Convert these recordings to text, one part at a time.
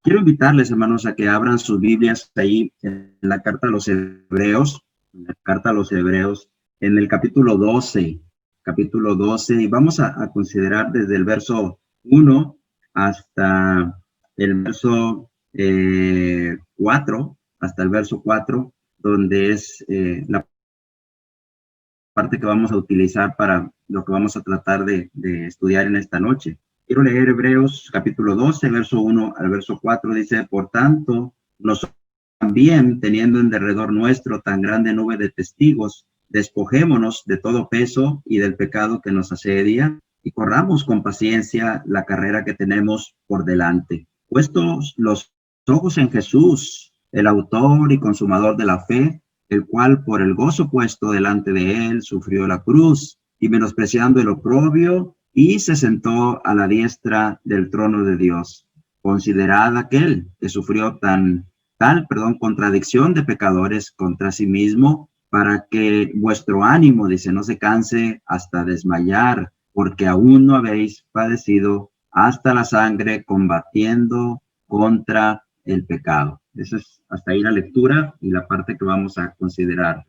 Quiero invitarles, hermanos, a que abran sus Biblias ahí en la carta a los Hebreos, en la carta a los Hebreos, en el capítulo 12, y vamos a considerar desde el verso 1 hasta el verso 4, hasta el verso 4, donde es la parte que vamos a utilizar para lo que vamos a tratar de estudiar en esta noche. Quiero leer Hebreos capítulo 12, verso 1 al verso 4, dice: por tanto, nosotros también, teniendo en derredor nuestro tan grande nube de testigos, despojémonos de todo peso y del pecado que nos asedia, y corramos con paciencia la carrera que tenemos por delante. Puestos los ojos en Jesús, el autor y consumador de la fe, el cual por el gozo puesto delante de él sufrió la cruz, y menospreciando el oprobio, y se sentó a la diestra del trono de Dios. Considerad aquel que sufrió tal contradicción de pecadores contra sí mismo, para que vuestro ánimo, dice, no se canse hasta desmayar, porque aún no habéis padecido hasta la sangre combatiendo contra el pecado. Eso es hasta ahí la lectura y la parte que vamos a considerar.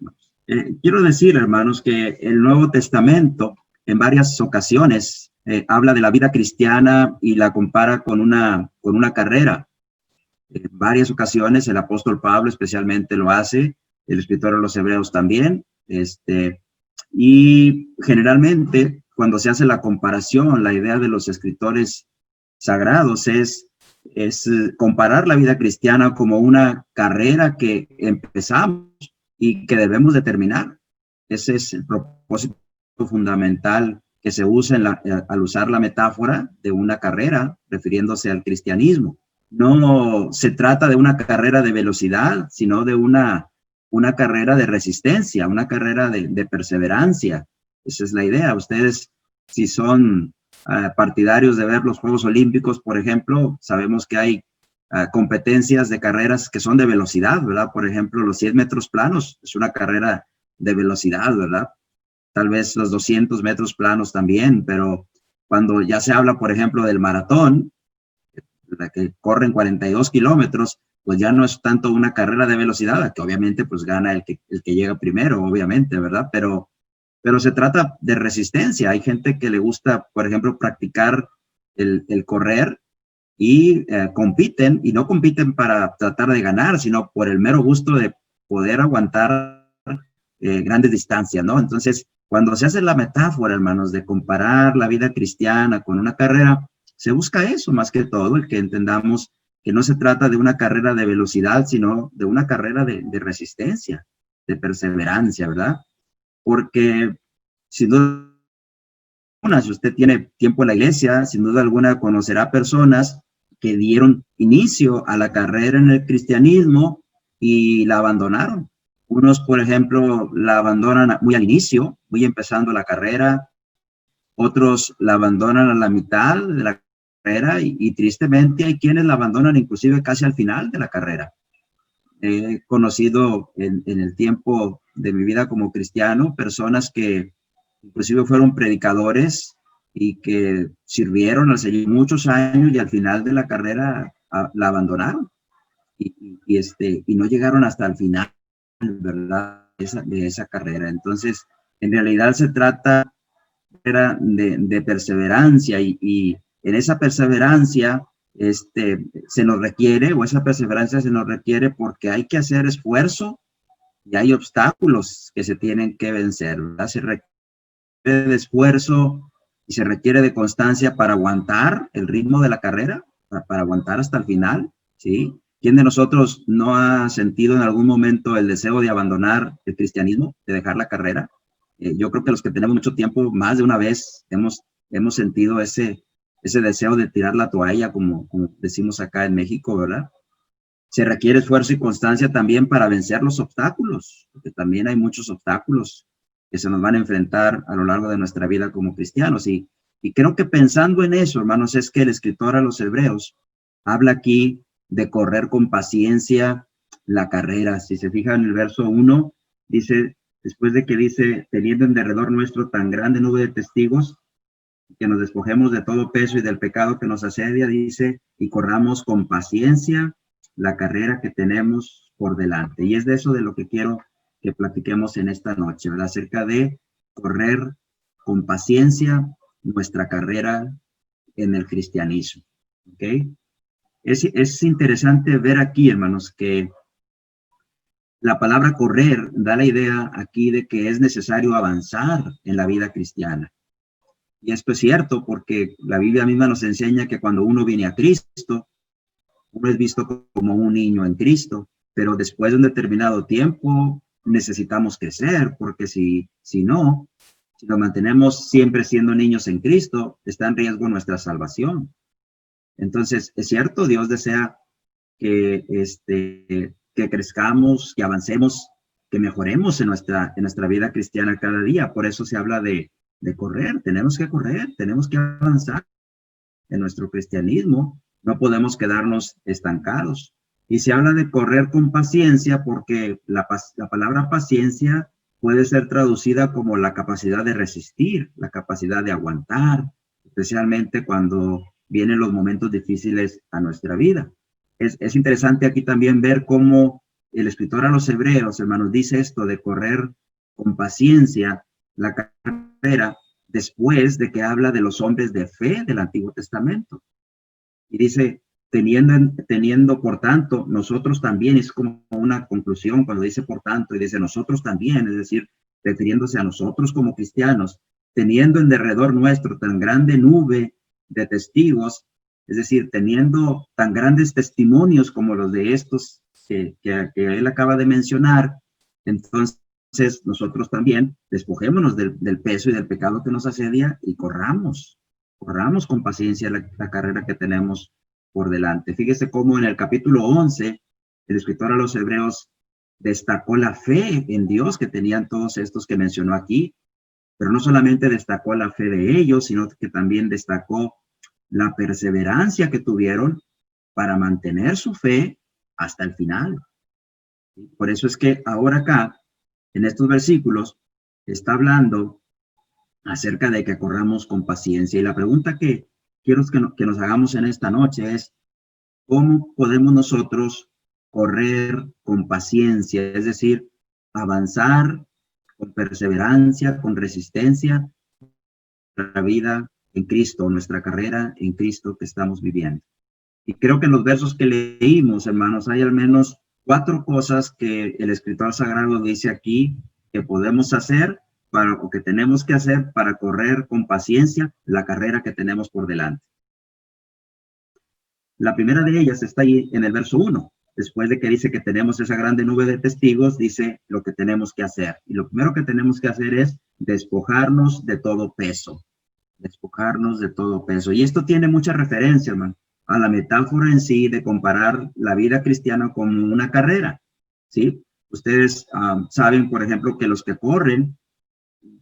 Quiero decir, hermanos, que el Nuevo Testamento en varias ocasiones habla de la vida cristiana y la compara con una carrera. En varias ocasiones el apóstol Pablo especialmente lo hace, el escritor de los Hebreos también, y generalmente cuando se hace la comparación, la idea de los escritores sagrados es comparar la vida cristiana como una carrera que empezamos y que debemos de terminar. Ese es el propósito fundamental que se usa al usar la metáfora de una carrera, refiriéndose al cristianismo. No se trata de una carrera de velocidad, sino de una carrera de resistencia, una carrera de perseverancia. Esa es la idea. Ustedes, si son partidarios de ver los Juegos Olímpicos, por ejemplo, sabemos que hay competencias de carreras que son de velocidad, ¿verdad? Por ejemplo, los 100 metros planos es una carrera de velocidad, ¿verdad? Tal vez los 200 metros planos también, pero cuando ya se habla, por ejemplo, del maratón, que corren 42 kilómetros, pues ya no es tanto una carrera de velocidad, que obviamente pues gana el que llega primero, obviamente, ¿verdad? Pero se trata de resistencia. Hay gente que le gusta, por ejemplo, practicar el correr y compiten, y no compiten para tratar de ganar, sino por el mero gusto de poder aguantar grandes distancias, ¿no? Entonces, cuando se hace la metáfora, hermanos, de comparar la vida cristiana con una carrera, se busca eso más que todo, el que entendamos que no se trata de una carrera de velocidad, sino de una carrera de resistencia, de perseverancia, ¿verdad? Porque sin duda alguna, si usted tiene tiempo en la iglesia, sin duda alguna conocerá personas que dieron inicio a la carrera en el cristianismo y la abandonaron. Unos, por ejemplo, la abandonan muy al inicio, muy empezando la carrera. Otros la abandonan a la mitad de la carrera y tristemente hay quienes la abandonan inclusive casi al final de la carrera. He conocido en el tiempo de mi vida como cristiano personas que inclusive fueron predicadores y que sirvieron al Señor muchos años y al final de la carrera la abandonaron y no llegaron hasta el final, ¿verdad? De esa carrera. Entonces, en realidad se trata de perseverancia y en esa perseverancia se nos requiere, o esa perseverancia se nos requiere porque hay que hacer esfuerzo y hay obstáculos que se tienen que vencer, ¿verdad? Se requiere de esfuerzo y se requiere de constancia para aguantar el ritmo de la carrera, para aguantar hasta el final, ¿sí? ¿Quién de nosotros no ha sentido en algún momento el deseo de abandonar el cristianismo, de dejar la carrera? Yo creo que los que tenemos mucho tiempo, más de una vez hemos sentido ese deseo de tirar la toalla, como decimos acá en México, ¿verdad? Se requiere esfuerzo y constancia también para vencer los obstáculos, porque también hay muchos obstáculos que se nos van a enfrentar a lo largo de nuestra vida como cristianos. Y creo que pensando en eso, hermanos, es que el escritor a los Hebreos habla aquí de correr con paciencia la carrera. Si se fijan en el verso 1, dice, después de que dice, teniendo en derredor nuestro tan grande nube de testigos, que nos despojemos de todo peso y del pecado que nos asedia, dice, y corramos con paciencia la carrera que tenemos por delante. Y es de eso de lo que quiero que platiquemos en esta noche, ¿verdad? Acerca de correr con paciencia nuestra carrera en el cristianismo, ¿ok? Es interesante ver aquí, hermanos, que la palabra correr da la idea aquí de que es necesario avanzar en la vida cristiana. Y esto es cierto porque la Biblia misma nos enseña que cuando uno viene a Cristo, uno es visto como un niño en Cristo, pero después de un determinado tiempo necesitamos crecer, porque si no, si nos mantenemos siempre siendo niños en Cristo, está en riesgo nuestra salvación. Entonces, es cierto, Dios desea que, que crezcamos, que avancemos, que mejoremos en nuestra vida cristiana cada día. Por eso se habla de correr, tenemos que avanzar en nuestro cristianismo. No podemos quedarnos estancados. Y se habla de correr con paciencia porque la palabra paciencia puede ser traducida como la capacidad de resistir, la capacidad de aguantar, especialmente cuando vienen los momentos difíciles a nuestra vida. Es interesante aquí también ver cómo el escritor a los hebreos, hermanos, dice esto de correr con paciencia la carrera después de que habla de los hombres de fe del Antiguo Testamento. Y dice, teniendo por tanto, nosotros también, es como una conclusión cuando dice por tanto, y dice nosotros también, es decir, refiriéndose a nosotros como cristianos, teniendo en derredor nuestro tan grande nube de testigos, es decir, teniendo tan grandes testimonios como los de estos que él acaba de mencionar, entonces nosotros también despojémonos del peso y del pecado que nos asedia y corramos con paciencia la carrera que tenemos por delante. Fíjese cómo en el capítulo 11, el escritor a los hebreos destacó la fe en Dios que tenían todos estos que mencionó aquí, pero no solamente destacó la fe de ellos, sino que también destacó la perseverancia que tuvieron para mantener su fe hasta el final. Por eso es que ahora acá, en estos versículos, está hablando acerca de que corramos con paciencia. Y la pregunta que quiero que nos hagamos en esta noche es, ¿cómo podemos nosotros correr con paciencia? Es decir, avanzar con perseverancia, con resistencia, nuestra vida en Cristo, nuestra carrera en Cristo que estamos viviendo. Y creo que en los versos que leímos, hermanos, hay al menos 4 cosas que el escritor sagrado dice aquí que podemos hacer o que tenemos que hacer para correr con paciencia la carrera que tenemos por delante. La primera de ellas está ahí en el verso 1. Después de que dice que tenemos esa grande nube de testigos, dice lo que tenemos que hacer. Y lo primero que tenemos que hacer es despojarnos de todo peso. Despojarnos de todo peso. Y esto tiene mucha referencia, hermano, a la metáfora en sí de comparar la vida cristiana con una carrera, ¿sí? Ustedes saben, por ejemplo, que los que corren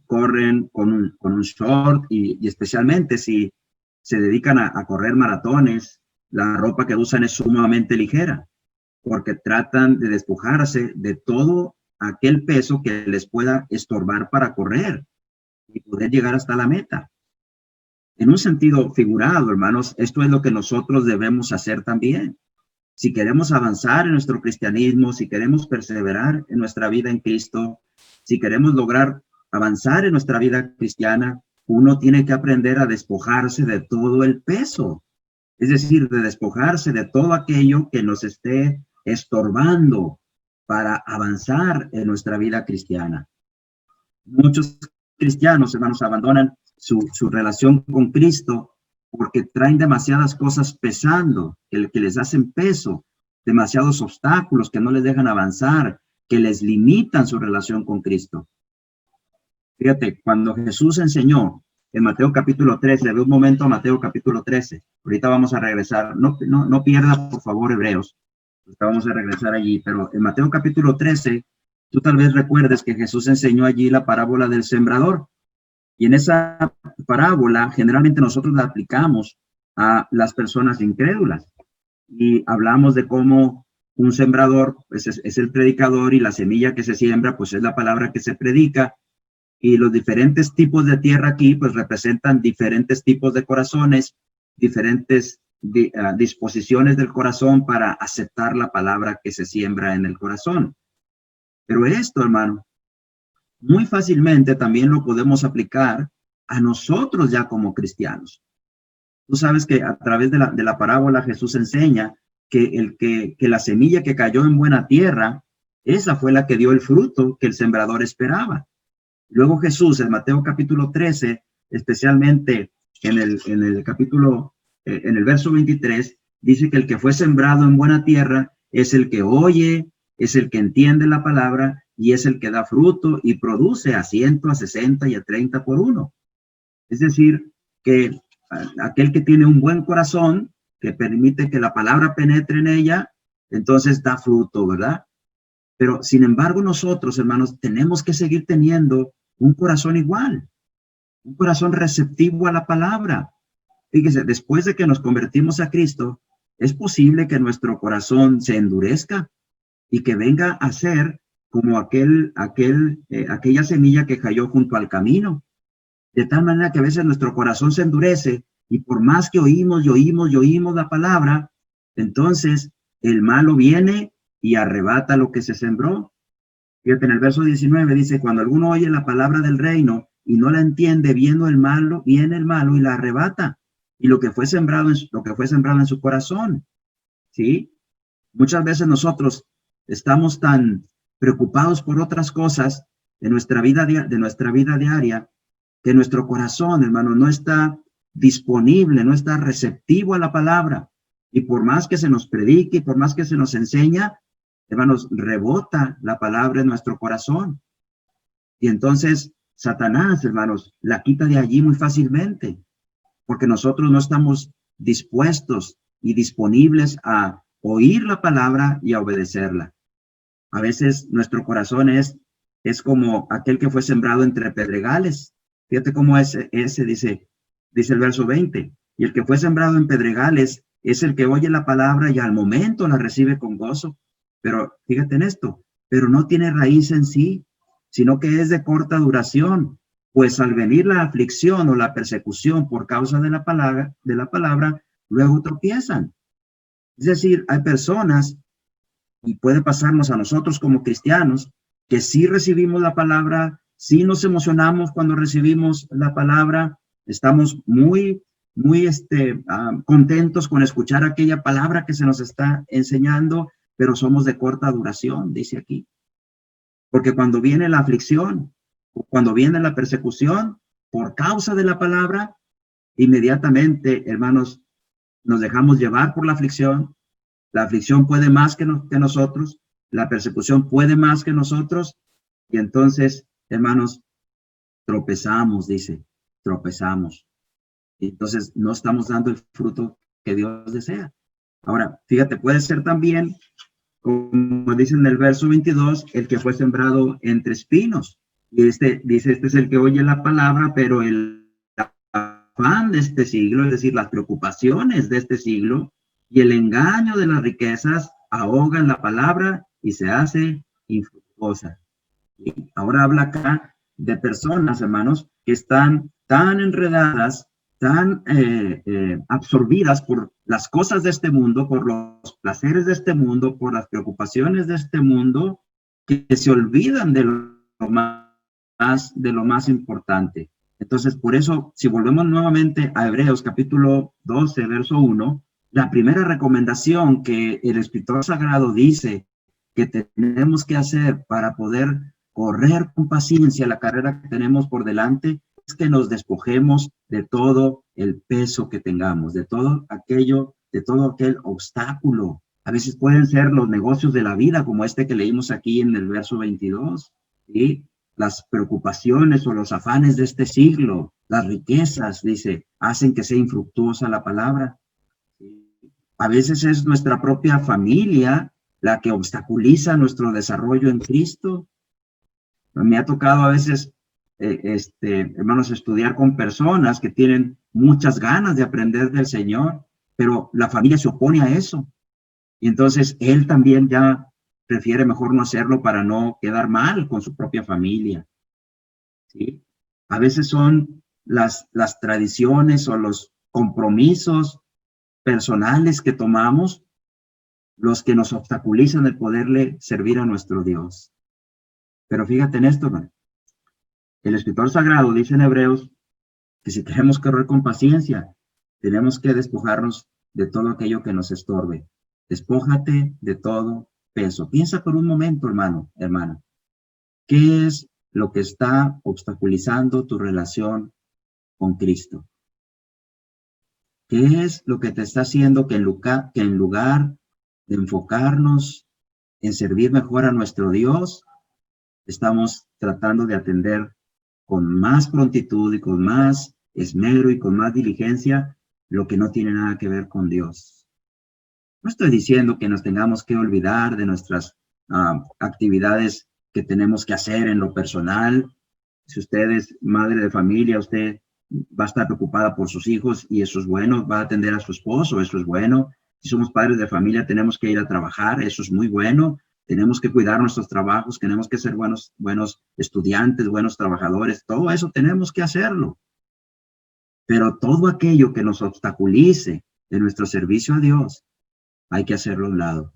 con un short y especialmente si se dedican a correr maratones, la ropa que usan es sumamente ligera, porque tratan de despojarse de todo aquel peso que les pueda estorbar para correr y poder llegar hasta la meta. En un sentido figurado, hermanos, esto es lo que nosotros debemos hacer también. Si queremos avanzar en nuestro cristianismo, si queremos perseverar en nuestra vida en Cristo, si queremos lograr avanzar en nuestra vida cristiana, uno tiene que aprender a despojarse de todo el peso. Es decir, de despojarse de todo aquello que nos esté estorbando para avanzar en nuestra vida cristiana. Muchos cristianos, hermanos, abandonan su relación con Cristo porque traen demasiadas cosas pesando, que les hacen peso, demasiados obstáculos que no les dejan avanzar, que les limitan su relación con Cristo. Fíjate, cuando Jesús enseñó en Mateo capítulo 13, ve un momento a Mateo capítulo 13, ahorita vamos a regresar, no pierdas por favor Hebreos, ahorita vamos a regresar allí, pero en Mateo capítulo 13, tú tal vez recuerdes que Jesús enseñó allí la parábola del sembrador. Y en esa parábola, generalmente nosotros la aplicamos a las personas incrédulas. Y hablamos de cómo un sembrador pues es el predicador y la semilla que se siembra, pues es la palabra que se predica. Y los diferentes tipos de tierra aquí, pues representan diferentes tipos de corazones, diferentes disposiciones del corazón para aceptar la palabra que se siembra en el corazón. Pero esto, hermano, muy fácilmente también lo podemos aplicar a nosotros ya como cristianos. Tú sabes que a través de la parábola Jesús enseña que la semilla que cayó en buena tierra, esa fue la que dio el fruto que el sembrador esperaba. Luego Jesús en Mateo capítulo 13, especialmente en el capítulo, en el verso 23, dice que el que fue sembrado en buena tierra es el que oye, es el que entiende la palabra y es el que da fruto y produce a 100, a 60 y a 30 por uno. Es decir, que aquel que tiene un buen corazón, que permite que la palabra penetre en ella, entonces da fruto, ¿verdad? Pero sin embargo nosotros, hermanos, tenemos que seguir teniendo un corazón igual, un corazón receptivo a la palabra. Fíjese, después de que nos convertimos a Cristo, es posible que nuestro corazón se endurezca y que venga a ser como aquella semilla que cayó junto al camino. De tal manera que a veces nuestro corazón se endurece y por más que oímos y oímos y oímos la palabra, entonces el malo viene y arrebata lo que se sembró. Fíjate, en el verso 19 dice, cuando alguno oye la palabra del reino y no la entiende, viene el malo y la arrebata. Y lo que fue sembrado en su corazón, ¿sí? Muchas veces nosotros estamos tan preocupados por otras cosas de nuestra vida diaria, que nuestro corazón, hermano, no está disponible, no está receptivo a la palabra. Y por más que se nos predique, por más que se nos enseña, hermanos, rebota la palabra en nuestro corazón. Y entonces Satanás, hermanos, la quita de allí muy fácilmente, porque nosotros no estamos dispuestos y disponibles a oír la palabra y a obedecerla. A veces nuestro corazón es como aquel que fue sembrado entre pedregales. Fíjate cómo dice el verso 20. Y el que fue sembrado en pedregales es el que oye la palabra y al momento la recibe con gozo. Pero fíjate en esto, pero no tiene raíz en sí, sino que es de corta duración. Pues al venir la aflicción o la persecución por causa de la palabra, luego tropiezan. Es decir, hay personas, y puede pasarnos a nosotros como cristianos, que sí recibimos la palabra, sí nos emocionamos cuando recibimos la palabra, estamos muy contentos con escuchar aquella palabra que se nos está enseñando, pero somos de corta duración, dice aquí. Porque cuando viene la aflicción, cuando viene la persecución, por causa de la palabra, inmediatamente, hermanos, nos dejamos llevar por la aflicción. La aflicción puede más que nosotros, la persecución puede más que nosotros, y entonces, hermanos, tropezamos, dice, tropezamos. Y entonces no estamos dando el fruto que Dios desea. Ahora, fíjate, puede ser también, como dice en el verso 22, el que fue sembrado entre espinos. Y este es el que oye la palabra, pero el afán de este siglo, es decir, las preocupaciones de este siglo y el engaño de las riquezas ahogan la palabra y se hace infructuosa. Y ahora habla acá de personas, hermanos, que están tan enredadas, tan absorbidas por las cosas de este mundo, por los placeres de este mundo, por las preocupaciones de este mundo, que se olvidan de lo más importante. Entonces, por eso, si volvemos nuevamente a Hebreos capítulo 12, verso 1, la primera recomendación que el escritor sagrado dice que tenemos que hacer para poder correr con paciencia la carrera que tenemos por delante es que nos despojemos de todo el peso que tengamos, de todo aquel obstáculo. A veces pueden ser los negocios de la vida, como este que leímos aquí en el verso 22, ¿sí? Las preocupaciones o los afanes de este siglo, las riquezas, dice, hacen que sea infructuosa la palabra. A veces es nuestra propia familia la que obstaculiza nuestro desarrollo en Cristo. Me ha tocado a veces, hermanos, estudiar con personas que tienen muchas ganas de aprender del Señor, pero la familia se opone a eso. Y entonces él también ya prefiere mejor no hacerlo para no quedar mal con su propia familia. ¿sí? A veces son las tradiciones o los compromisos personales que tomamos los que nos obstaculizan el poderle servir a nuestro Dios. Pero fíjate en esto, ¿no? El escritor sagrado dice en Hebreos que si queremos correr con paciencia, tenemos que despojarnos de todo aquello que nos estorbe. Despójate de todo peso. Piensa por un momento, hermano, hermana, ¿qué es lo que está obstaculizando tu relación con Cristo? ¿Qué es lo que te está haciendo que en lugar de enfocarnos en servir mejor a nuestro Dios, estamos tratando de atender con más prontitud y con más esmero y con más diligencia lo que no tiene nada que ver con Dios? No estoy diciendo que nos tengamos que olvidar de nuestras actividades que tenemos que hacer en lo personal. Si usted es madre de familia, usted va a estar preocupada por sus hijos y eso es bueno, va a atender a su esposo, eso es bueno. Si somos padres de familia, tenemos que ir a trabajar, eso es muy bueno. Tenemos que cuidar nuestros trabajos, tenemos que ser buenos estudiantes, buenos trabajadores, todo eso tenemos que hacerlo. Pero todo aquello que nos obstaculice de nuestro servicio a Dios, hay que hacerlo a un lado,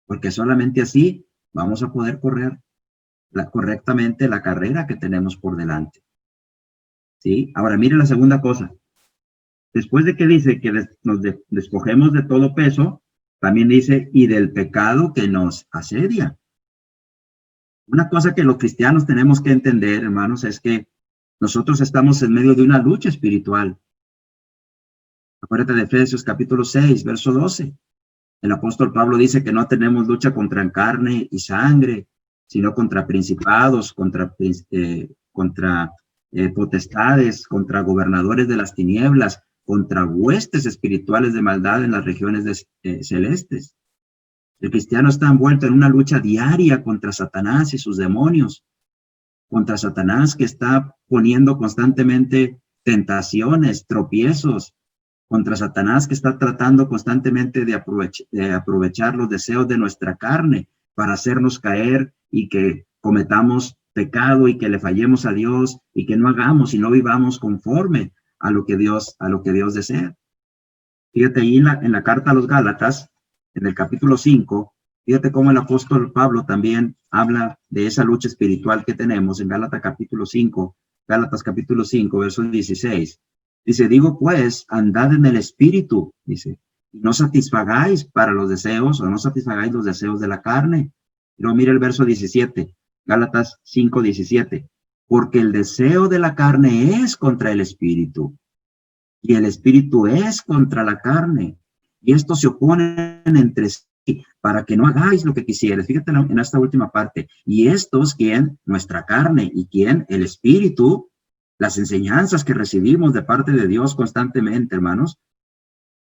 porque solamente así vamos a poder correr correctamente la carrera que tenemos por delante. ¿Sí? Ahora, mire la segunda cosa. Después de que dice que nos despojemos de todo peso, también dice, y del pecado que nos asedia. Una cosa que los cristianos tenemos que entender, hermanos, es que nosotros estamos en medio de una lucha espiritual. Acuérdate de Efesios capítulo 6, verso 12. El apóstol Pablo dice que no tenemos lucha contra carne y sangre, sino contra principados, contra potestades, contra gobernadores de las tinieblas, contra huestes espirituales de maldad en las regiones celestes. El cristiano está envuelto en una lucha diaria contra Satanás y sus demonios, contra Satanás que está poniendo constantemente tentaciones, tropiezos, contra Satanás que está tratando constantemente de aprovechar los deseos de nuestra carne para hacernos caer y que cometamos pecado y que le fallemos a Dios y que no hagamos y no vivamos conforme a lo que Dios desea. Fíjate ahí en la carta a los Gálatas, en el capítulo 5, fíjate cómo el apóstol Pablo también habla de esa lucha espiritual que tenemos en Gálatas capítulo 5, verso 16. Dice, digo pues, andad en el espíritu, dice, y no satisfagáis para los deseos, o no satisfagáis los deseos de la carne. Pero mira el verso 17, Gálatas 5, 17. Porque el deseo de la carne es contra el espíritu, y el espíritu es contra la carne, y estos se oponen entre sí, para que no hagáis lo que quisieres. Fíjate en esta última parte. Y estos, ¿quién? Nuestra carne. ¿Y quién? El espíritu. Las enseñanzas que recibimos de parte de Dios constantemente, hermanos,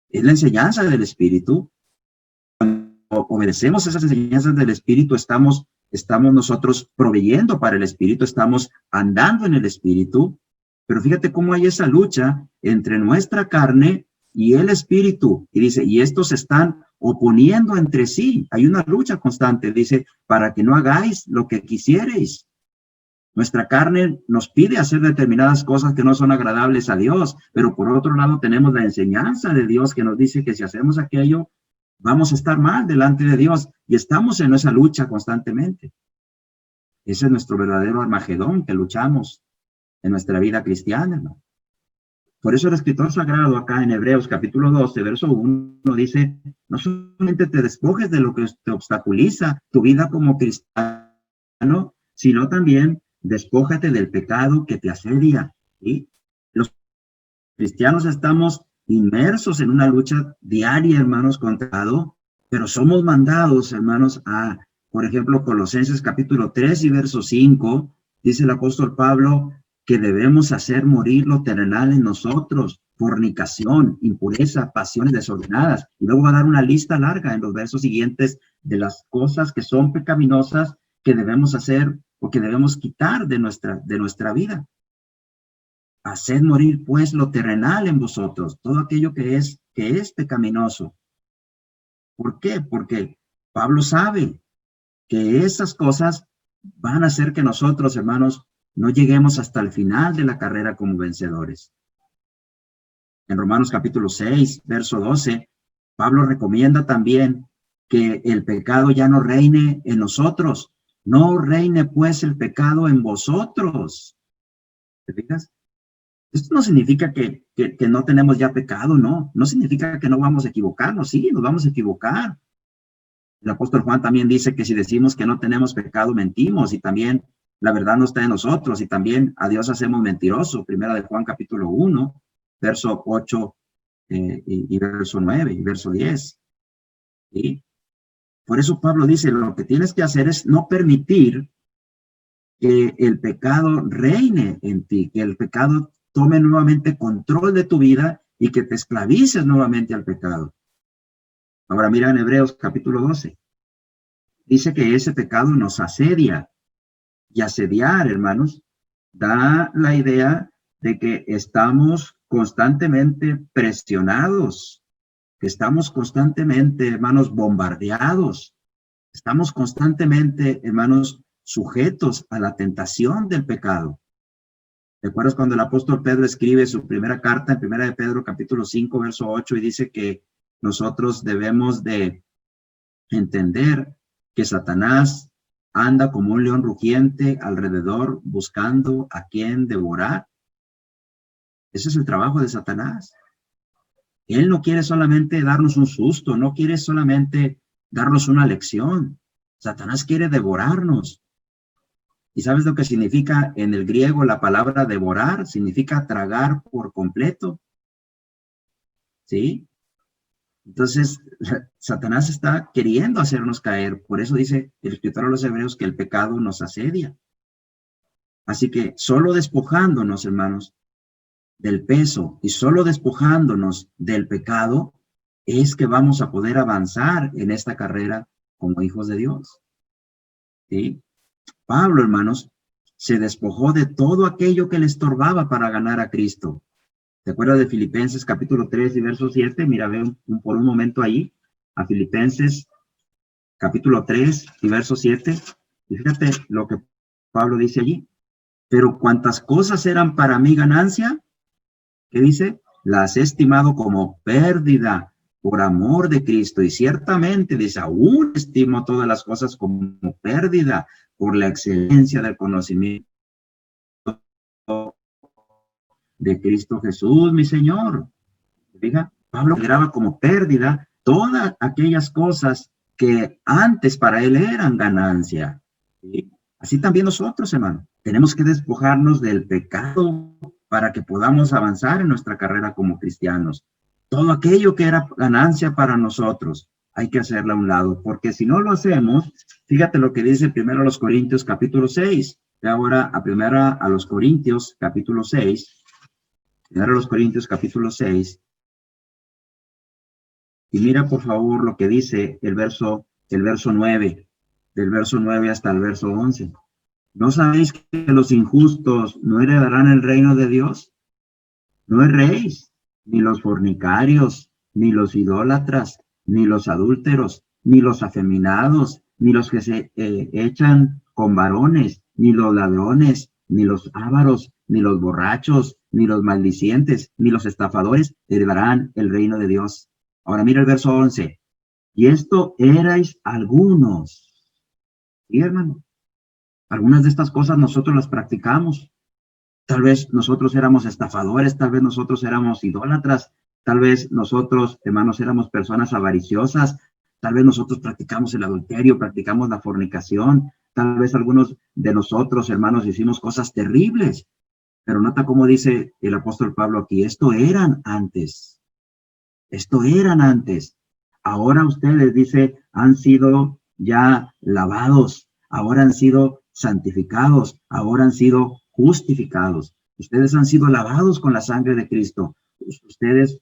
es la enseñanza del Espíritu. Cuando obedecemos esas enseñanzas del Espíritu, estamos nosotros proveyendo para el Espíritu, estamos andando en el Espíritu. Pero fíjate cómo hay esa lucha entre nuestra carne y el Espíritu. Y dice, y estos se están oponiendo entre sí. Hay una lucha constante, dice, para que no hagáis lo que quisierais. Nuestra carne nos pide hacer determinadas cosas que no son agradables a Dios, pero por otro lado tenemos la enseñanza de Dios que nos dice que si hacemos aquello, vamos a estar mal delante de Dios y estamos en esa lucha constantemente. Ese es nuestro verdadero Armagedón que luchamos en nuestra vida cristiana, ¿no? Por eso el escritor sagrado acá en Hebreos capítulo 12, verso 1, dice, no solamente te despojes de lo que te obstaculiza tu vida como cristiano, sino también despójate del pecado que te asedia. ¿Sí? Los cristianos estamos inmersos en una lucha diaria, hermanos, contra el pecado, pero somos mandados, hermanos, por ejemplo, Colosenses capítulo 3 y verso 5, dice el apóstol Pablo que debemos hacer morir lo terrenal en nosotros, fornicación, impureza, pasiones desordenadas. Y luego va a dar una lista larga en los versos siguientes de las cosas que son pecaminosas que debemos hacer o que debemos quitar de nuestra vida. Haced morir pues lo terrenal en vosotros, todo aquello que es pecaminoso. ¿Por qué? Porque Pablo sabe que esas cosas van a hacer que nosotros, hermanos, no lleguemos hasta el final de la carrera como vencedores. En Romanos capítulo 6, verso 12, Pablo recomienda también que el pecado ya no reine en nosotros. No reine pues el pecado en vosotros. ¿Te fijas? Esto no significa que no tenemos ya pecado, no. No significa que no vamos a equivocarnos. Sí, nos vamos a equivocar. El apóstol Juan también dice que si decimos que no tenemos pecado, mentimos, y también la verdad no está en nosotros, y también a Dios hacemos mentiroso. Primera de Juan capítulo 1, verso 8 y verso 9 y verso 10. ¿Sí? Por eso Pablo dice, lo que tienes que hacer es no permitir que el pecado reine en ti, que el pecado tome nuevamente control de tu vida y que te esclavices nuevamente al pecado. Ahora mira en Hebreos capítulo 12. Dice que ese pecado nos asedia. Y asediar, hermanos, da la idea de que estamos constantemente presionados, que estamos constantemente, hermanos, bombardeados. Estamos constantemente, hermanos, sujetos a la tentación del pecado. ¿Te acuerdas cuando el apóstol Pedro escribe su primera carta en Primera de Pedro, capítulo 5, verso 8, y dice que nosotros debemos de entender que Satanás anda como un león rugiente alrededor buscando a quien devorar? Ese es el trabajo de Satanás. Él no quiere solamente darnos un susto, no quiere solamente darnos una lección. Satanás quiere devorarnos. ¿Y sabes lo que significa en el griego la palabra devorar? Significa tragar por completo. ¿Sí? Entonces, Satanás está queriendo hacernos caer. Por eso dice el escritor a los Hebreos que el pecado nos asedia. Así que solo despojándonos, hermanos, del peso y solo despojándonos del pecado, es que vamos a poder avanzar en esta carrera como hijos de Dios. ¿Sí? Pablo, hermanos, se despojó de todo aquello que le estorbaba para ganar a Cristo. ¿Te acuerdas de Filipenses capítulo 3 y verso 7? Mira, ve por un momento ahí a Filipenses capítulo 3 y verso 7. Y fíjate lo que Pablo dice allí. Pero cuantas cosas eran para mí ganancia, ¿qué dice? Las he estimado como pérdida por amor de Cristo. Y ciertamente dice, aún estimo todas las cosas como pérdida por la excelencia del conocimiento de Cristo Jesús, mi Señor. Fija, Pablo consideraba como pérdida todas aquellas cosas que antes para él eran ganancia. ¿Sí? Así también nosotros, hermano, tenemos que despojarnos del pecado para que podamos avanzar en nuestra carrera como cristianos. Todo aquello que era ganancia para nosotros, hay que hacerlo a un lado, porque si no lo hacemos, fíjate lo que dice primero a los Corintios capítulo 6. Y ahora a los Corintios capítulo 6. Primero a los Corintios capítulo 6. Y mira, por favor, lo que dice el verso 9, del verso 9 hasta el verso 11. ¿No sabéis que los injustos no heredarán el reino de Dios? No erréis, ni los fornicarios, ni los idólatras, ni los adúlteros, ni los afeminados, ni los que se echan con varones, ni los ladrones, ni los ávaros, ni los borrachos, ni los maldicientes, ni los estafadores heredarán el reino de Dios. Ahora mira el verso 11. Y esto erais algunos. ¿Sí, hermano? Algunas de estas cosas nosotros las practicamos. Tal vez nosotros éramos estafadores, tal vez nosotros éramos idólatras, tal vez nosotros, hermanos, éramos personas avariciosas, tal vez nosotros practicamos el adulterio, practicamos la fornicación, tal vez algunos de nosotros, hermanos, hicimos cosas terribles. Pero nota cómo dice el apóstol Pablo aquí, esto eran antes. Esto eran antes. Ahora ustedes, dice, han sido ya lavados, ahora han sido santificados, ahora han sido justificados. Ustedes han sido lavados con la sangre de Cristo. Ustedes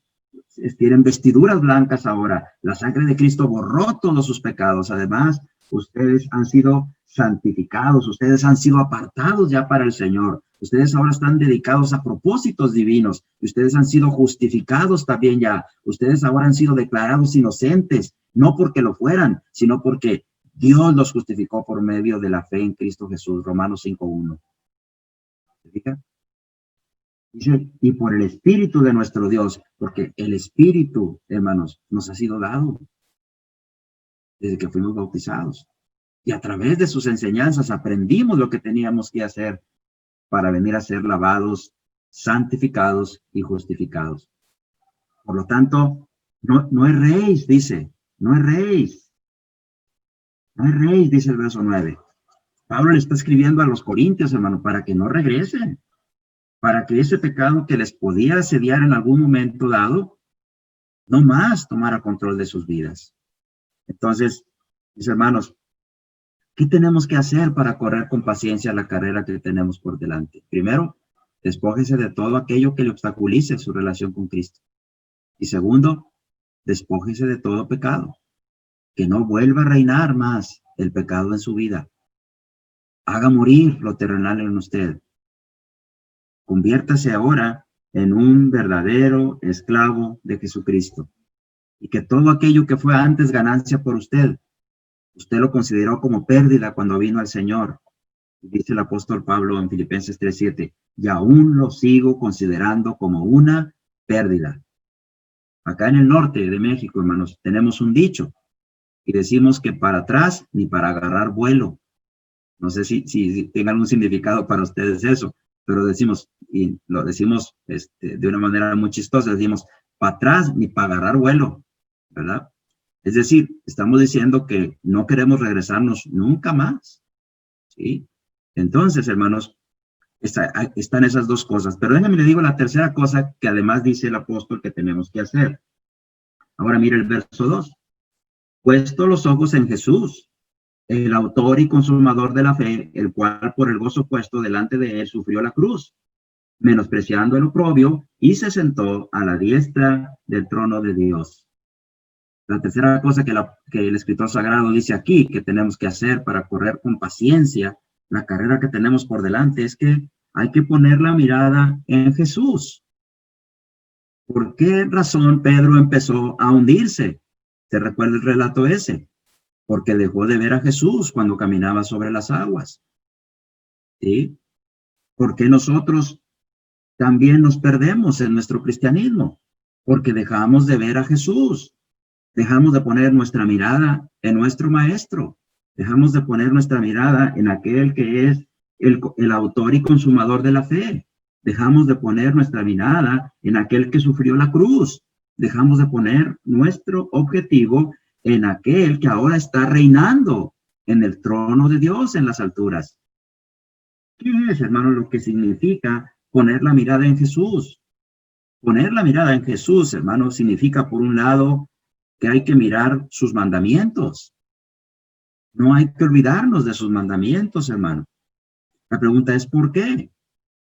tienen vestiduras blancas ahora. La sangre de Cristo borró todos sus pecados. Además, ustedes han sido santificados, ustedes han sido apartados ya para el Señor. Ustedes ahora están dedicados a propósitos divinos. Ustedes han sido justificados también ya. Ustedes ahora han sido declarados inocentes, no porque lo fueran, sino porque Dios los justificó por medio de la fe en Cristo Jesús. Romanos 5:1. ¿Se fija? Dice, y por el Espíritu de nuestro Dios, porque el Espíritu, hermanos, nos ha sido dado desde que fuimos bautizados. Y a través de sus enseñanzas aprendimos lo que teníamos que hacer para venir a ser lavados, santificados y justificados. Por lo tanto, no erréis, dice, no erréis. No erréis, dice el verso 9. Pablo le está escribiendo a los corintios, hermano, para que no regresen, para que ese pecado que les podía asediar en algún momento dado, no más tomara control de sus vidas. Entonces, mis hermanos, ¿qué tenemos que hacer para correr con paciencia la carrera que tenemos por delante? Primero, despójese de todo aquello que le obstaculice su relación con Cristo. Y segundo, despójese de todo pecado. Que no vuelva a reinar más el pecado en su vida. Haga morir lo terrenal en usted. Conviértase ahora en un verdadero esclavo de Jesucristo. Y que todo aquello que fue antes ganancia por usted, usted lo consideró como pérdida cuando vino al Señor. Dice el apóstol Pablo en Filipenses 3:7, y aún lo sigo considerando como una pérdida. Acá en el norte de México, hermanos, tenemos un dicho y decimos que para atrás ni para agarrar vuelo. No sé si tenga algún significado para ustedes eso, pero decimos, y lo decimos de una manera muy chistosa, decimos, para atrás ni para agarrar vuelo, ¿verdad? Es decir, estamos diciendo que no queremos regresarnos nunca más, ¿sí? Entonces, hermanos, están esas dos cosas. Pero déjame le digo la tercera cosa que además dice el apóstol que tenemos que hacer. Ahora mire el verso 2. Puesto los ojos en Jesús, el autor y consumador de la fe, el cual por el gozo puesto delante de él sufrió la cruz, menospreciando el oprobio, y se sentó a la diestra del trono de Dios. La tercera cosa que el escritor sagrado dice aquí que tenemos que hacer para correr con paciencia la carrera que tenemos por delante es que hay que poner la mirada en Jesús. ¿Por qué razón Pedro empezó a hundirse? ¿Se recuerda el relato ese? Porque dejó de ver a Jesús cuando caminaba sobre las aguas. ¿Sí? Porque nosotros también nos perdemos en nuestro cristianismo, porque dejamos de ver a Jesús. Dejamos de poner nuestra mirada en nuestro Maestro. Dejamos de poner nuestra mirada en aquel que es el autor y consumador de la fe. Dejamos de poner nuestra mirada en aquel que sufrió la cruz. Dejamos de poner nuestro objetivo en aquel que ahora está reinando en el trono de Dios en las alturas. ¿Qué es, hermano, lo que significa poner la mirada en Jesús? Poner la mirada en Jesús, hermano, significa, por un lado, que hay que mirar sus mandamientos. No hay que olvidarnos de sus mandamientos, hermano. La pregunta es, ¿por qué?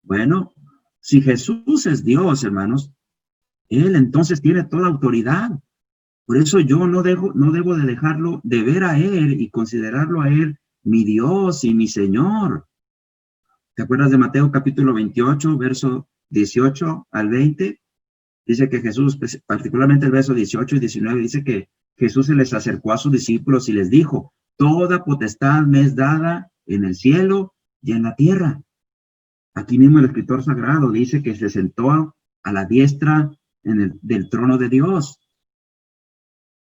Bueno, si Jesús es Dios, hermanos, Él entonces tiene toda autoridad. Por eso yo no debo de dejarlo de ver a Él y considerarlo a Él mi Dios y mi Señor. ¿Te acuerdas de Mateo capítulo 28, verso 18 al 20? Dice que Jesús, particularmente el verso 18 y 19, dice que Jesús se les acercó a sus discípulos y les dijo, toda potestad me es dada en el cielo y en la tierra. Aquí mismo el escritor sagrado dice que se sentó a la diestra del trono de Dios.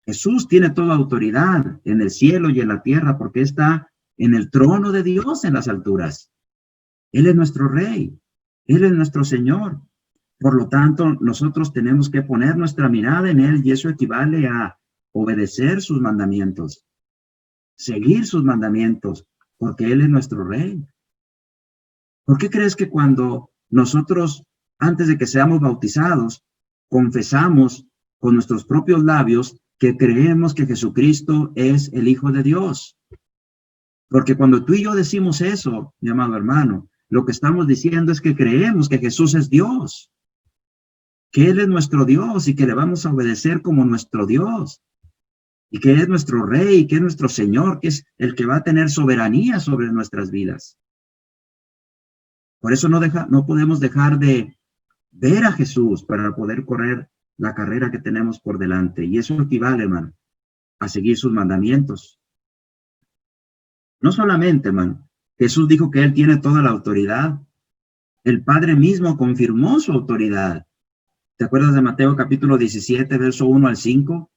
Jesús tiene toda autoridad en el cielo y en la tierra porque está en el trono de Dios en las alturas. Él es nuestro Rey, Él es nuestro Señor. Por lo tanto, nosotros tenemos que poner nuestra mirada en Él y eso equivale a obedecer sus mandamientos, seguir sus mandamientos, porque Él es nuestro Rey. ¿Por qué crees que cuando nosotros, antes de que seamos bautizados, confesamos con nuestros propios labios que creemos que Jesucristo es el Hijo de Dios? Porque cuando tú y yo decimos eso, mi amado hermano, lo que estamos diciendo es que creemos que Jesús es Dios, que Él es nuestro Dios y que le vamos a obedecer como nuestro Dios, y que es nuestro Rey, que es nuestro Señor, que es el que va a tener soberanía sobre nuestras vidas. Por eso no podemos dejar de ver a Jesús para poder correr la carrera que tenemos por delante. Y eso equivale, hermano, a seguir sus mandamientos. No solamente, hermano, Jesús dijo que Él tiene toda la autoridad El Padre mismo confirmó su autoridad. ¿Te acuerdas de Mateo capítulo 17, verso 1 al 5?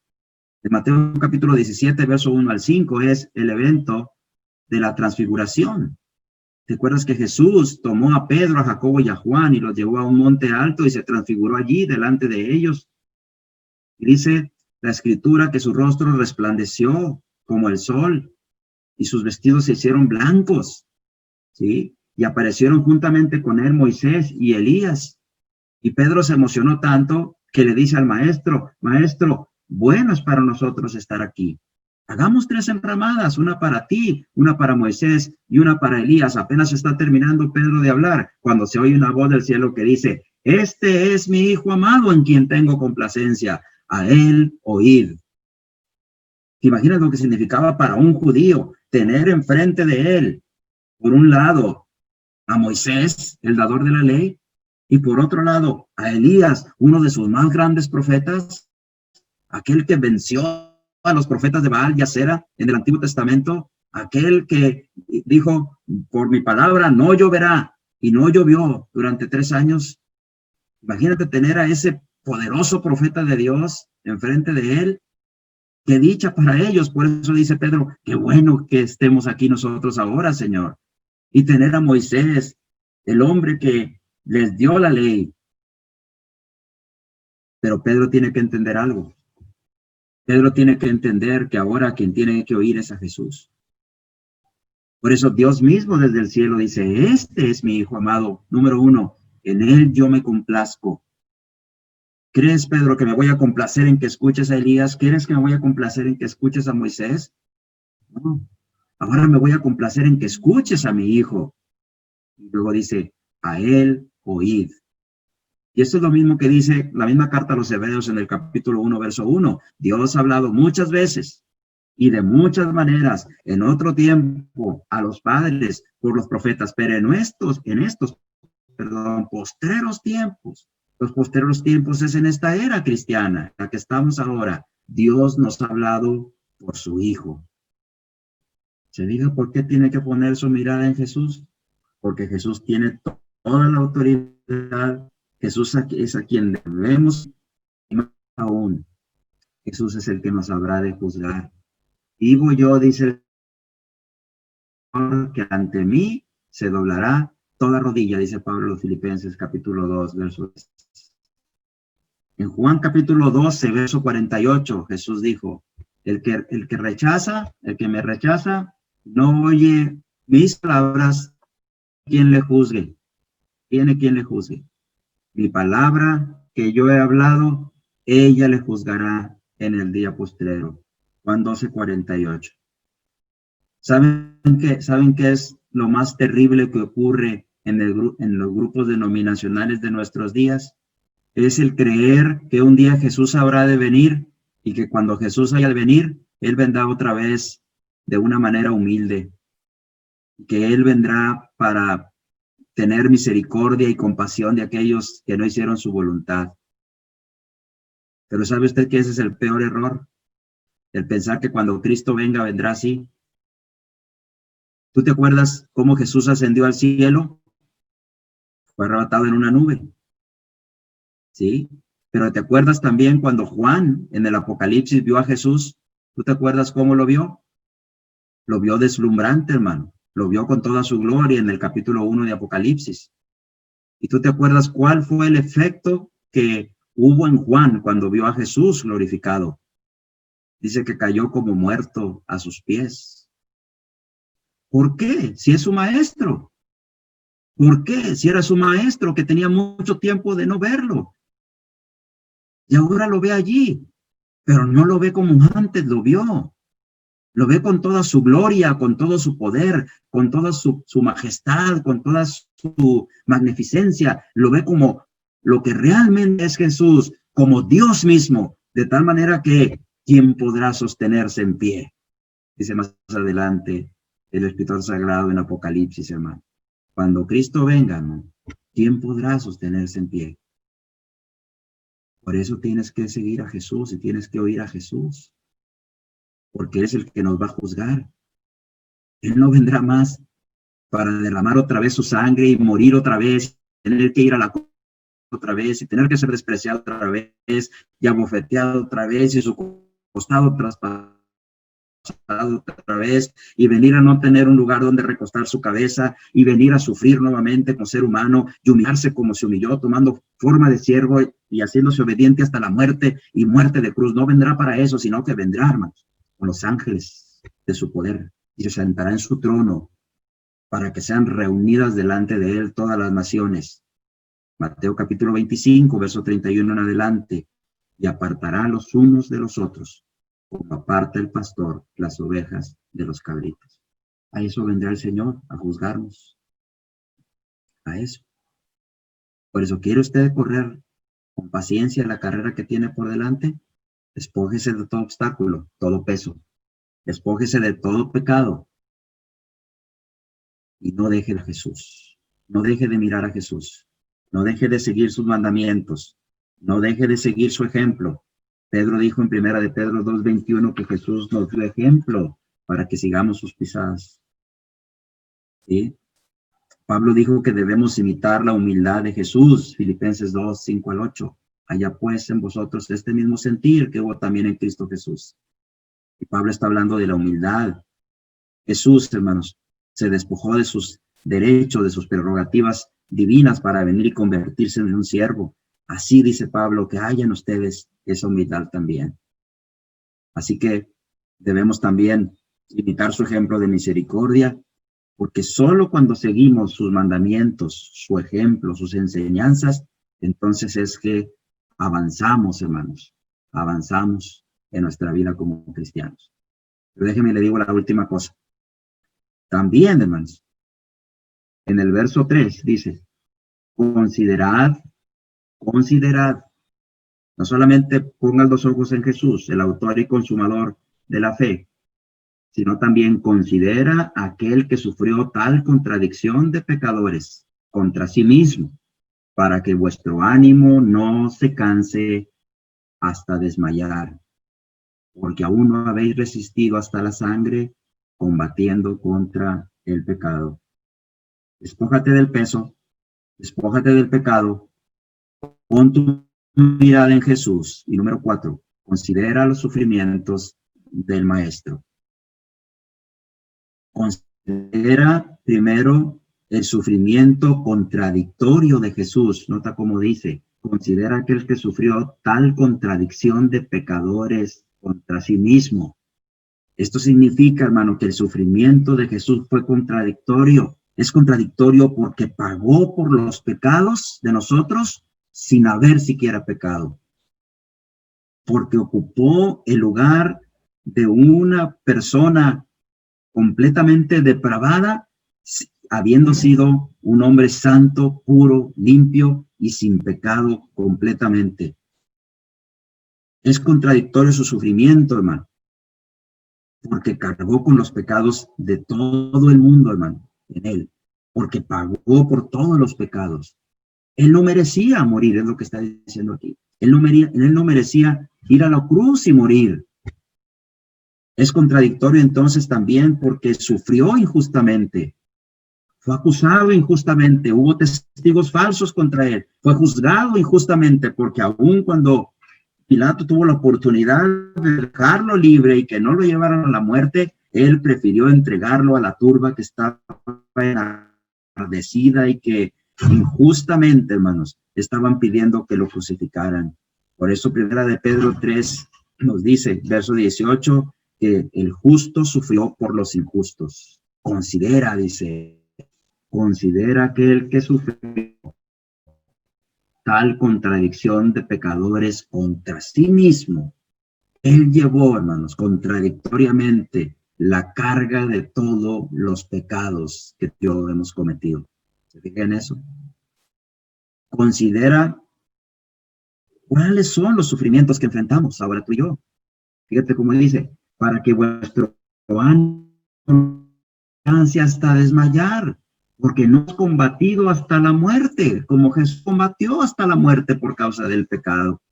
De Mateo capítulo 17, verso 1 al 5 es el evento de la transfiguración. ¿Te acuerdas que Jesús tomó a Pedro, a Jacobo y a Juan y los llevó a un monte alto y se transfiguró allí delante de ellos? Y dice la escritura que su rostro resplandeció como el sol y sus vestidos se hicieron blancos, ¿sí? Y aparecieron juntamente con él Moisés y Elías. Y Pedro se emocionó tanto que le dice al maestro, maestro, bueno es para nosotros estar aquí. Hagamos 3 enramadas, una para ti, una para Moisés y una para Elías. Apenas está terminando Pedro de hablar cuando se oye una voz del cielo que dice, este es mi hijo amado en quien tengo complacencia, a él oíd. ¿Te imaginas lo que significaba para un judío tener enfrente de él, por un lado, a Moisés, el dador de la ley, y por otro lado, a Elías, uno de sus más grandes profetas, aquel que venció a los profetas de Baal y Acera en el Antiguo Testamento, aquel que dijo, por mi palabra no lloverá, y no llovió durante 3 años? Imagínate tener a ese poderoso profeta de Dios enfrente de él. Qué dicha para ellos. Por eso dice Pedro, qué bueno que estemos aquí nosotros ahora, Señor. Y tener a Moisés, el hombre que les dio la ley. Pero Pedro tiene que entender algo. Pedro tiene que entender que ahora quien tiene que oír es a Jesús. Por eso Dios mismo desde el cielo dice, este es mi hijo amado, número 1, en él yo me complazco. ¿Crees, Pedro, que me voy a complacer en que escuches a Elías? ¿Crees que me voy a complacer en que escuches a Moisés? No. Ahora me voy a complacer en que escuches a mi hijo. Y luego dice, a él oíd. Y esto es lo mismo que dice la misma carta a los Hebreos en el capítulo 1, verso 1. Dios ha hablado muchas veces y de muchas maneras en otro tiempo a los padres por los profetas, pero en estos postreros tiempos, los postreros tiempos es en esta era cristiana, la que estamos ahora, Dios nos ha hablado por su Hijo. ¿Se diga por qué tiene que poner su mirada en Jesús? Porque Jesús tiene toda la autoridad. Jesús es a quien debemos, y más aún, Jesús es el que nos habrá de juzgar. Vivo yo, dice el Señor, que ante mí se doblará toda rodilla, dice Pablo a los Filipenses, capítulo 2, verso 10. En Juan capítulo 12, verso 48, Jesús dijo, el que me rechaza, no oye mis palabras, quien le juzgue. Tiene quien le juzgue. Mi palabra que yo he hablado, ella le juzgará en el día postrero. Juan 12, 48. ¿Saben qué es lo más terrible que ocurre en los grupos denominacionales de nuestros días? Es el creer que un día Jesús habrá de venir y que cuando Jesús haya de venir, Él vendrá otra vez de una manera humilde, que Él vendrá para tener misericordia y compasión de aquellos que no hicieron su voluntad. Pero ¿sabe usted que ese es el peor error? El pensar que cuando Cristo venga, vendrá así. ¿Tú te acuerdas cómo Jesús ascendió al cielo? Fue arrebatado en una nube. ¿Sí? Pero ¿te acuerdas también cuando Juan en el Apocalipsis vio a Jesús? ¿Tú te acuerdas cómo lo vio? Lo vio deslumbrante, hermano. Lo vio con toda su gloria en el capítulo 1 de Apocalipsis. ¿Y tú te acuerdas cuál fue el efecto que hubo en Juan cuando vio a Jesús glorificado? Dice que cayó como muerto a sus pies. ¿Por qué? Si es su maestro. ¿Por qué? Si era su maestro que tenía mucho tiempo de no verlo. Y ahora lo ve allí, pero no lo ve como antes lo vio. Lo ve con toda su gloria, con todo su poder, con toda su majestad, con toda su magnificencia. Lo ve como lo que realmente es Jesús, como Dios mismo, de tal manera que ¿quién podrá sostenerse en pie? Dice más adelante el escritor sagrado en Apocalipsis, hermano. Cuando Cristo venga, ¿no? ¿Quién podrá sostenerse en pie? Por eso tienes que seguir a Jesús y tienes que oír a Jesús, porque es el que nos va a juzgar. Él no vendrá más para derramar otra vez su sangre y morir otra vez tener que ir a la otra vez y tener que ser despreciado otra vez y abofeteado otra vez y su costado traspasado otra vez y venir a no tener un lugar donde recostar su cabeza y venir a sufrir nuevamente como ser humano y humillarse como se humilló, tomando forma de siervo y haciéndose obediente hasta la muerte y muerte de cruz. No vendrá para eso, sino que vendrá, hermanos, con los ángeles de su poder y se sentará en su trono para que sean reunidas delante de él todas las naciones. Mateo capítulo 25, verso 31 en adelante, y apartará los unos de los otros, como aparta el pastor las ovejas de los cabritos. A eso vendrá el Señor, a juzgarnos. A eso. Por eso, ¿quiere usted correr con paciencia la carrera que tiene por delante? Despójese de todo obstáculo, todo peso. Despójese de todo pecado. Y no deje a Jesús. No deje de mirar a Jesús. No deje de seguir sus mandamientos. No deje de seguir su ejemplo. Pedro dijo en 1 de Pedro 2:21 que Jesús nos dio ejemplo para que sigamos sus pisadas. ¿Sí? Pablo dijo que debemos imitar la humildad de Jesús, Filipenses 2:5 al 8. Haya pues en vosotros este mismo sentir que hubo también en Cristo Jesús. Y Pablo está hablando de la humildad. Jesús, hermanos, se despojó de sus derechos, de sus prerrogativas divinas para venir y convertirse en un siervo. Así dice Pablo, que haya en ustedes esa humildad también. Así que debemos también imitar su ejemplo de misericordia, porque solo cuando seguimos sus mandamientos, su ejemplo, sus enseñanzas, entonces es que avanzamos, hermanos, avanzamos en nuestra vida como cristianos. Pero déjenme le digo la última cosa. También, hermanos, en el verso 3 dice, considerad, no solamente pongan los ojos en Jesús, el autor y consumador de la fe, sino también considera a aquel que sufrió tal contradicción de pecadores contra sí mismo, para que vuestro ánimo no se canse hasta desmayar, porque aún no habéis resistido hasta la sangre, combatiendo contra el pecado. Despójate del peso, despójate del pecado, pon tu mirada en Jesús. Y número 4, considera los sufrimientos del Maestro. Considera primero el sufrimiento contradictorio de Jesús. Nota cómo dice, considera aquel que sufrió tal contradicción de pecadores contra sí mismo. Esto significa, hermano, que el sufrimiento de Jesús fue contradictorio. Es contradictorio porque pagó por los pecados de nosotros sin haber siquiera pecado. Porque ocupó el lugar de una persona completamente depravada, habiendo sido un hombre santo, puro, limpio y sin pecado completamente. Es contradictorio su sufrimiento, hermano, porque cargó con los pecados de todo el mundo, hermano, en él, porque pagó por todos los pecados. Él no merecía morir, es lo que está diciendo aquí. Él no merecía ir a la cruz y morir. Es contradictorio entonces también porque sufrió injustamente, fue acusado injustamente, hubo testigos falsos contra él, fue juzgado injustamente porque aun cuando Pilato tuvo la oportunidad de dejarlo libre y que no lo llevaran a la muerte, él prefirió entregarlo a la turba que estaba enardecida y que injustamente, hermanos, estaban pidiendo que lo crucificaran. Por eso, 1 de Pedro 3 nos dice, verso 18, que el justo sufrió por los injustos. Considera, dice, considera aquel que sufrió tal contradicción de pecadores contra sí mismo. Él llevó, hermanos, contradictoriamente la carga de todos los pecados que yo hemos cometido. ¿Se fijan en eso? Considera cuáles son los sufrimientos que enfrentamos ahora tú y yo. Fíjate cómo dice, para que vuestro ánimo canse hasta desmayar, porque no has combatido hasta la muerte, como Jesús combatió hasta la muerte por causa del pecado.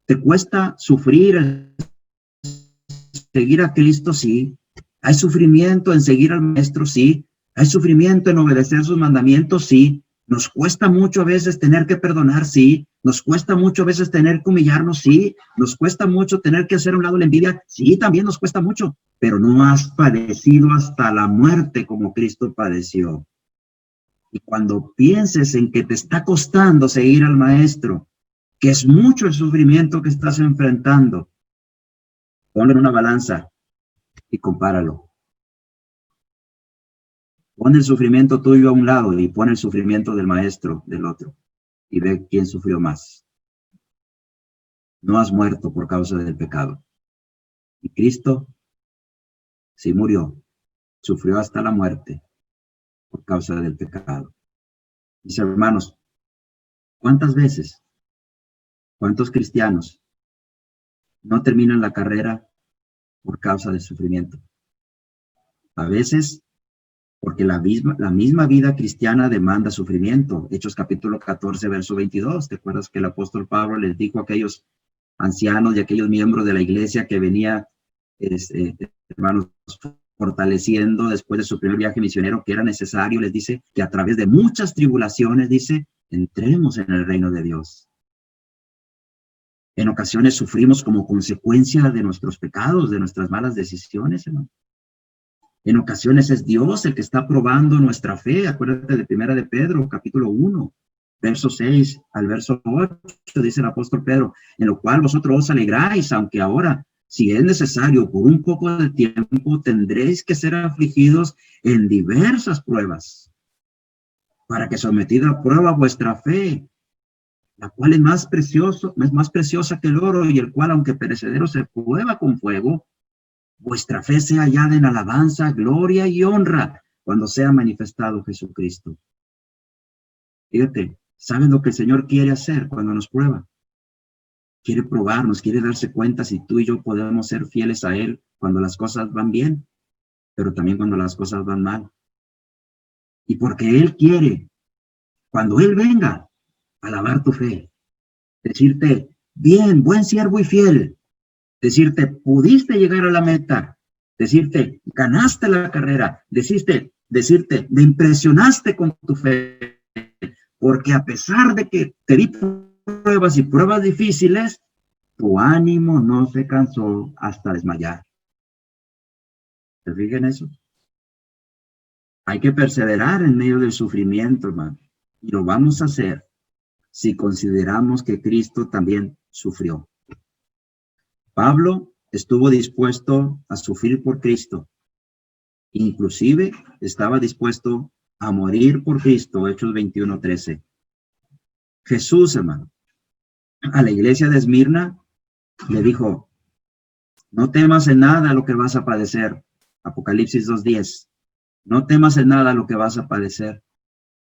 ¿Te cuesta sufrir, seguir a Cristo? Sí. ¿Hay sufrimiento en seguir al Maestro? Sí. ¿Hay sufrimiento en obedecer sus mandamientos? Sí. Nos cuesta mucho a veces tener que perdonar, sí. Nos cuesta mucho a veces tener que humillarnos, sí. Nos cuesta mucho tener que hacer a un lado la envidia, sí, también nos cuesta mucho. Pero no has padecido hasta la muerte como Cristo padeció. Y cuando pienses en que te está costando seguir al Maestro, que es mucho el sufrimiento que estás enfrentando, ponlo en una balanza y compáralo. Pon el sufrimiento tuyo a un lado y pon el sufrimiento del Maestro del otro y ve quién sufrió más. No has muerto por causa del pecado. Y Cristo sí murió, sufrió hasta la muerte por causa del pecado. Mis hermanos, ¿cuántas veces, cuántos cristianos no terminan la carrera por causa del sufrimiento? A veces porque la misma vida cristiana demanda sufrimiento. Hechos capítulo 14, verso 22. ¿Te acuerdas que el apóstol Pablo les dijo a aquellos ancianos y a aquellos miembros de la iglesia que venía, hermanos, fortaleciendo después de su primer viaje misionero, que era necesario, les dice, que a través de muchas tribulaciones, dice, entremos en el reino de Dios? En ocasiones sufrimos como consecuencia de nuestros pecados, de nuestras malas decisiones, hermano. En ocasiones es Dios el que está probando nuestra fe. Acuérdate de Primera de Pedro, capítulo 1, verso 6 al verso 8, dice el apóstol Pedro, en lo cual vosotros os alegráis, aunque ahora, si es necesario, por un poco de tiempo, tendréis que ser afligidos en diversas pruebas, para que sometida a prueba vuestra fe, la cual es más preciosa que el oro, y el cual, aunque perecedero, se prueba con fuego, vuestra fe sea hallada en alabanza, gloria y honra cuando sea manifestado Jesucristo. Fíjate, ¿sabes lo que el Señor quiere hacer cuando nos prueba? Quiere probarnos, quiere darse cuenta si tú y yo podemos ser fieles a Él cuando las cosas van bien, pero también cuando las cosas van mal. Y porque Él quiere, cuando Él venga, alabar tu fe, decirte, bien, buen siervo y fiel, decirte, pudiste llegar a la meta, decirte, ganaste la carrera, decirte, me impresionaste con tu fe, porque a pesar de que te di pruebas y pruebas difíciles, tu ánimo no se cansó hasta desmayar. ¿Se fijan eso? Hay que perseverar en medio del sufrimiento, hermano, y lo vamos a hacer si consideramos que Cristo también sufrió. Pablo estuvo dispuesto a sufrir por Cristo. Inclusive estaba dispuesto a morir por Cristo, Hechos 21:13. Jesús, hermano, a la iglesia de Esmirna le dijo, no temas en nada lo que vas a padecer. Apocalipsis 2:10. No temas en nada lo que vas a padecer.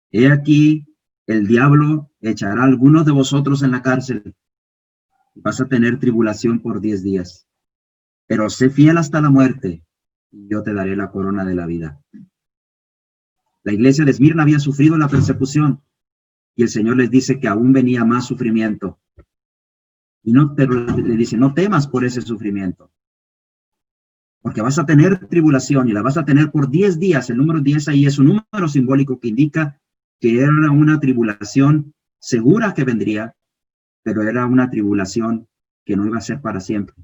He aquí, el diablo echará a algunos de vosotros en la cárcel. Vas a tener tribulación por 10 días. Pero sé fiel hasta la muerte, y yo te daré la corona de la vida. La iglesia de Esmirna había sufrido la persecución, y el Señor les dice que aún venía más sufrimiento. Pero le dice, no temas por ese sufrimiento, porque vas a tener tribulación y la vas a tener por 10 días. El número 10 ahí es un número simbólico que indica que era una tribulación segura que vendría, pero era una tribulación que no iba a ser para siempre.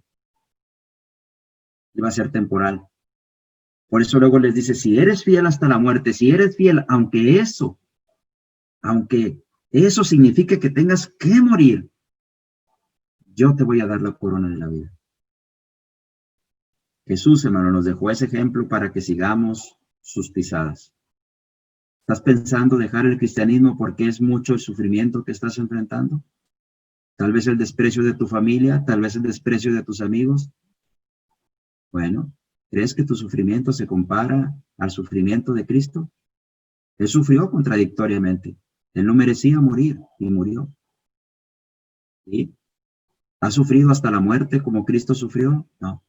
Iba a ser temporal. Por eso luego les dice, si eres fiel hasta la muerte, si eres fiel, aunque eso signifique que tengas que morir, yo te voy a dar la corona de la vida. Jesús, hermano, nos dejó ese ejemplo para que sigamos sus pisadas. ¿Estás pensando dejar el cristianismo porque es mucho el sufrimiento que estás enfrentando? Tal vez el desprecio de tu familia, tal vez el desprecio de tus amigos. Bueno, ¿crees que tu sufrimiento se compara al sufrimiento de Cristo? Él sufrió contradictoriamente. Él no merecía morir y murió. ¿Sí? ¿Ha sufrido hasta la muerte como Cristo sufrió? No.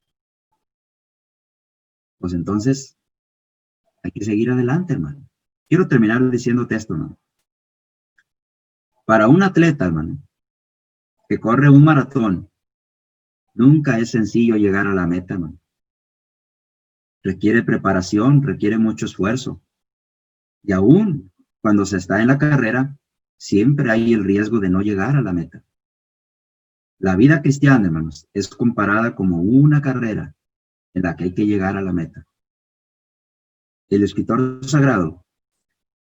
Pues entonces hay que seguir adelante, hermano. Quiero terminar diciéndote esto, hermano. Para un atleta, hermano, que corre un maratón, nunca es sencillo llegar a la meta, hermano. Requiere preparación, requiere mucho esfuerzo. Y aún cuando se está en la carrera, siempre hay el riesgo de no llegar a la meta. La vida cristiana, hermanos, es comparada como una carrera en la que hay que llegar a la meta. El escritor sagrado,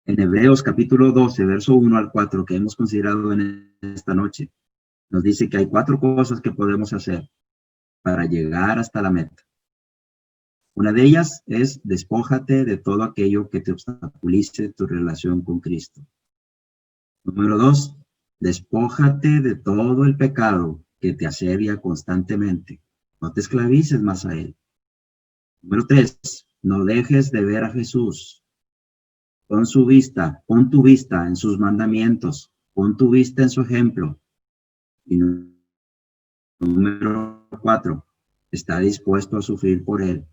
en Hebreos capítulo 12, verso 1 al 4, que hemos considerado en esta noche, nos dice que hay 4 cosas que podemos hacer para llegar hasta la meta. Una de ellas es despójate de todo aquello que te obstaculice tu relación con Cristo. Número 2, despójate de todo el pecado que te asedia constantemente. No te esclavices más a él. Número 3, no dejes de ver a Jesús. Pon tu vista en sus mandamientos, pon tu vista en su ejemplo. Y número 4, está dispuesto a sufrir por él,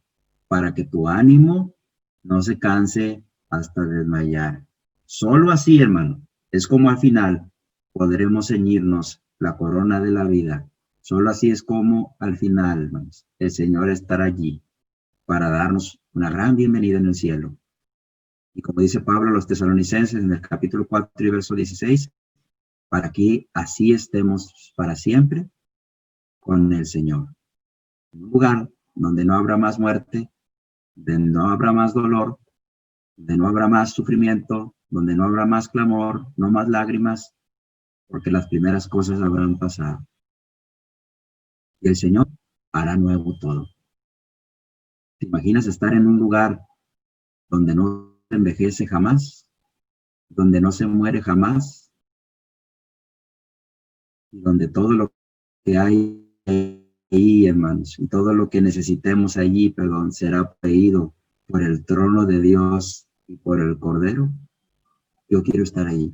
para que tu ánimo no se canse hasta desmayar. Solo así, hermano, es como al final podremos ceñirnos la corona de la vida. Solo así es como al final, hermanos, el Señor estará allí para darnos una gran bienvenida en el cielo. Y como dice Pablo a los tesalonicenses en el capítulo 4 y verso 16, para que así estemos para siempre con el Señor. En un lugar donde no habrá más muerte, donde no habrá más dolor, donde no habrá más sufrimiento, donde no habrá más clamor, no más lágrimas, porque las primeras cosas habrán pasado. Y el Señor hará nuevo todo. ¿Te imaginas estar en un lugar donde no se envejece jamás, donde no se muere jamás, y donde todo lo que hay ahí, hermanos, y todo lo que necesitemos allí, perdón, será pedido por el trono de Dios y por el Cordero? Yo quiero estar ahí,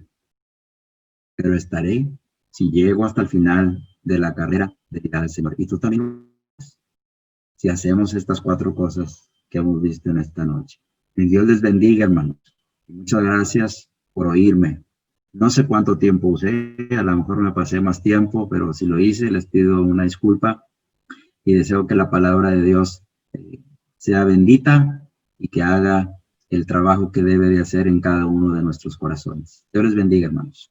pero estaré si llego hasta el final de la carrera dedicada al Señor. Y tú también, si hacemos estas 4 cosas que hemos visto en esta noche. Que Dios les bendiga, hermanos. Y muchas gracias por oírme. No sé cuánto tiempo usé, a lo mejor me pasé más tiempo, pero si lo hice, les pido una disculpa y deseo que la palabra de Dios sea bendita y que haga el trabajo que debe de hacer en cada uno de nuestros corazones. Dios les bendiga, hermanos.